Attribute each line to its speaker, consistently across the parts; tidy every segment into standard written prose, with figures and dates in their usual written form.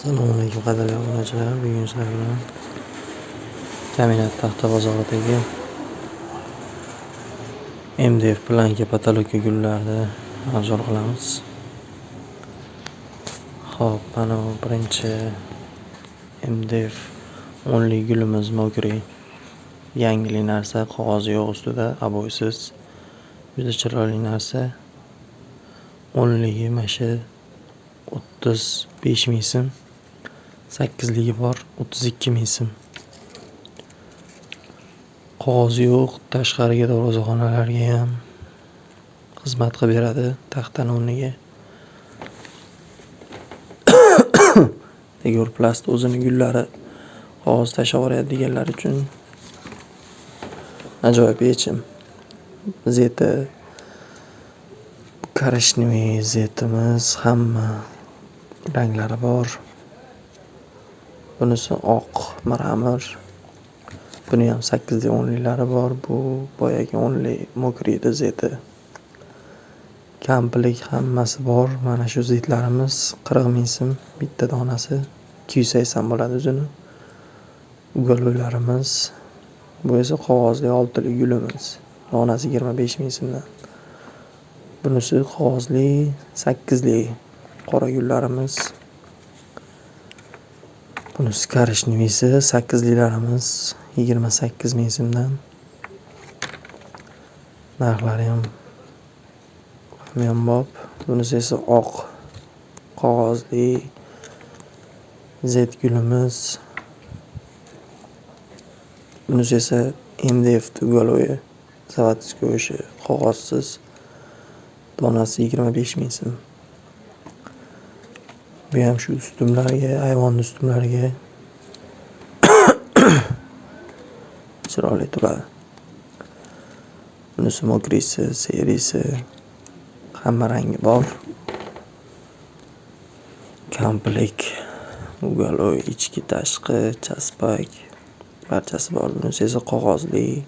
Speaker 1: Assalomu alaykum qadrli obunachilar. Bugun sizlar bilan Ta'minot Taxta bozoridagi MDF planka patologik gullarni arzon qilamiz. Xo'p, mana bu birinchi MDF onli gulimiz Mogri. Yangi narsa, qog'ozi yo'q ustida, aboysiz. Juda chiroyli narsa. Onligi mana shu 35 ming so'm. 8ligi bor 32 ming so'm. Qog'ozi yo'q, tashqariga darvozaxonalarga ham xizmat qilib beradi taxtani o'rniga. Tegorplast o'zini gullari qog'oz tashaveradi deganlar uchun ajoyib yechim. Zeti korishniy zetimiz hamma ranglari bor. Bunisi oq mramor. Buni ham 8li 10lilari bor. Bu boyagi 10li Mogrida zeti. Kamplik hammasi bor. Mana shu zetlarimiz 40 ming so'm bitta donasi. 280 bo'ladi o'zini. Ugallarimiz. Bu esa qog'ozli 6li gulimiz. Donasi 25 ming so'mdan. Bunisi qog'ozli 8li qora gullarimiz. Bunisi korishniy 8lilarimiz 28 ming so'mdan. Narxlari ham hamyonbop. Bunisi esa oq qog'ozli zet gulimiz. Bunisi esa MDF tugaloyi zavodskiy o'sha qog'ozsiz. Donasi 25 ming so'm. Bu ham shu ustunlarga, ayvonning ustunlariga chiroyli turadi. Bunisi Mogrisi, serisi hamma rangi bor. Kamplik, ugaloy, ichki tashqi, chaspak barchasi bor. Bunisi esa qog'ozli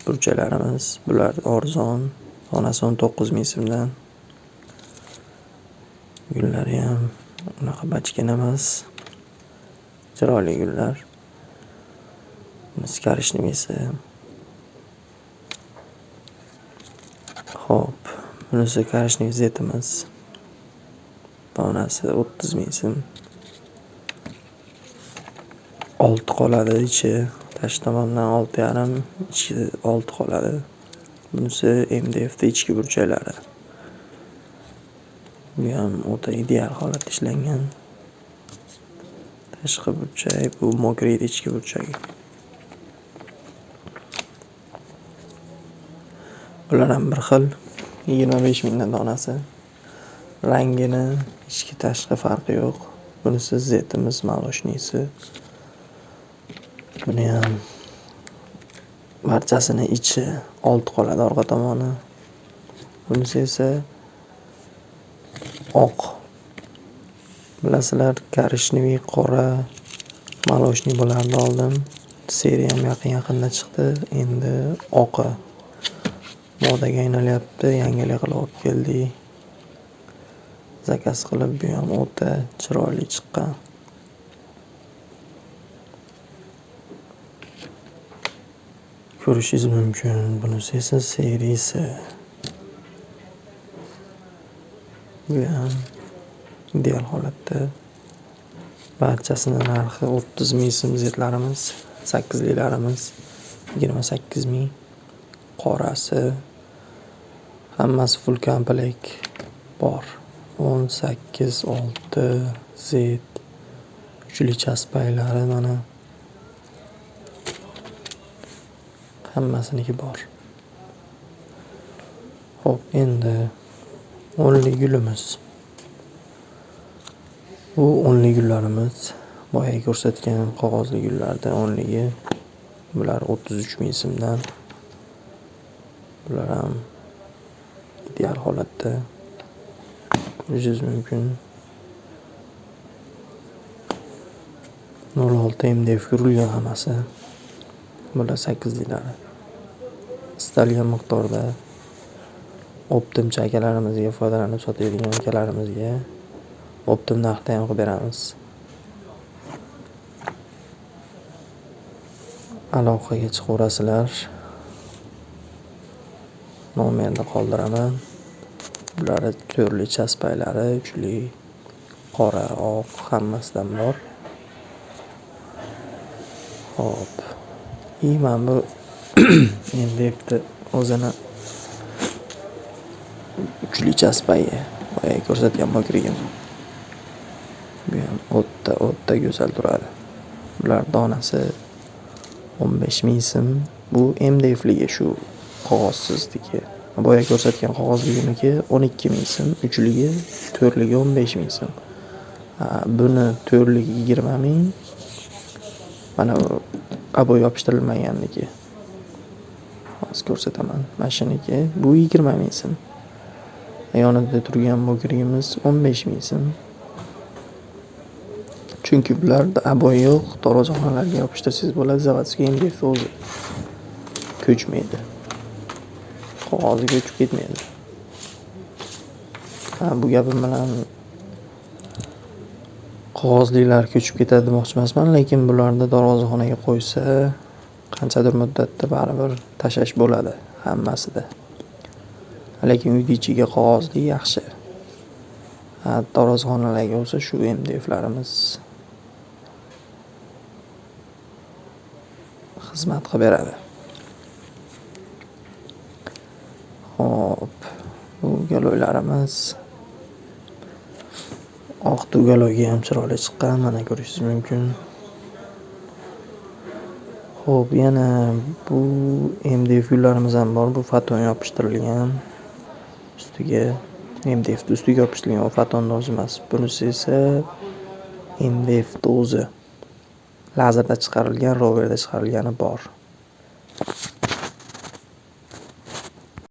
Speaker 1: burchalarimiz. Bular arzon. Donasi 19 ming so'mdan. Gullari ham unaqa bachkana emas. Chiroyli gullar. Bunisi korishniy. Xo'p, bunisi korishniy zetimiz. Donasi 30 ming so'm. 6 qoladi ichi. Tashqi tomondan 6,5, ichi 6 qoladi. Bunisi MDF ichki burchaklari. Bu ham o'ta ideal holatda ishlangan. Tashqi burchak, bu Mogri ichki burchagi. Bular ham bir xil 25 mingdan donasi. Rangini ichki tashqi farqi yo'q. Bunisi zetimiz maloshnisi. Buni ham barchasini ichi 6 qoladi orqa tomoni. Bunisi esa oq. Bilasizlar, korishniy qora maloshniy bo'lardi oldin. Seriya ham yaqin-yaqinda chiqdi. Endi oqi modaga aynalyapti. Yangilik qilib olib keldik. Zakaz qilib, bu ham o'ta chiroyli chiqqan. Ko'rishingiz mumkin. Bunisi esa serisi. Bu ham ideal holatda. Barchasini narxi 30 ming so'm zetlarimiz, 8lilarimiz 28 ming. Qorasi hammasi full komplet bor. 18, 6 zet. Uchli chaspaklari mana hammasiniki bor. Xo'p, endi onli gulimiz. Bu onli gullarimiz. Boyagi ko'rsatgan qog'ozli gullarda onligi. Bular 33 ming so'mdan. Bular ham ideal holatda. Ko'rishingiz mumkin. 06 MDF urilgan hammasi. Bular 8lilari. Istalgan miqdorda optimcha akalarimizga foydalanib sotadigan akalarimizga optim narxda ham qilib beramiz. aloqaga chiqaverasizlar. Nomerni qoldiraman. Bularni turli chaspaylari, uchli, qora, oq hammasidan bor. Hop. Men bu MDF'ni o'zini uchli chaspayi boya ko'rsatgan bo'lgandim. Bu ham o'tda go'zal turadi. Bular donasi 15 ming so'm. Bu MDF'ligi shu qog'ozsizniki. Boya ko'rsatgan qog'ozliginiki 12 ming so'm, uchligi, to'rtligi 15 ming so'm. Buni to'rtligi 20 ming. Mana bu abo yopishtirilmaganniki. Hozir ko'rsataman. Mashiniki bu 20 ming so'm. Yonida turgan bo'krigimiz 15 ming so'm. Chunki bularda abo yo'q, darvozaxonalarga yopishtirsangiz bo'ladi, zavodskiy MDF o'zi ko'chmaydi. Qog'ozi ko'chib ketmaydi. Bu gapim bilan qog'ozlilar ko'chib ketadi demoqchi emasman, lekin bularni darvozaxonaga qo'ysa, qanchadir muddatda baribir tashlash bo'ladi hammasida. Lekin uyning ichiga qog'ozli yaxshi. Darvozaxonalarga bo'lsa shu MDFlarimiz xizmat qilib beradi. Hop, bu galoylarimiz oq tugaloyga ham chiroyli chiqqan, mana ko'rishingiz mumkin. Hop, yana bu MDF gullarimiz ham bor. Bu faton yopishtirilgan. Ustiga MDF ustiga yopishtirilgan, o faton o'zi emas. Bunisi esa MDF o'zi. Lazerda chiqarilgan, roverda chiqarilgani bor.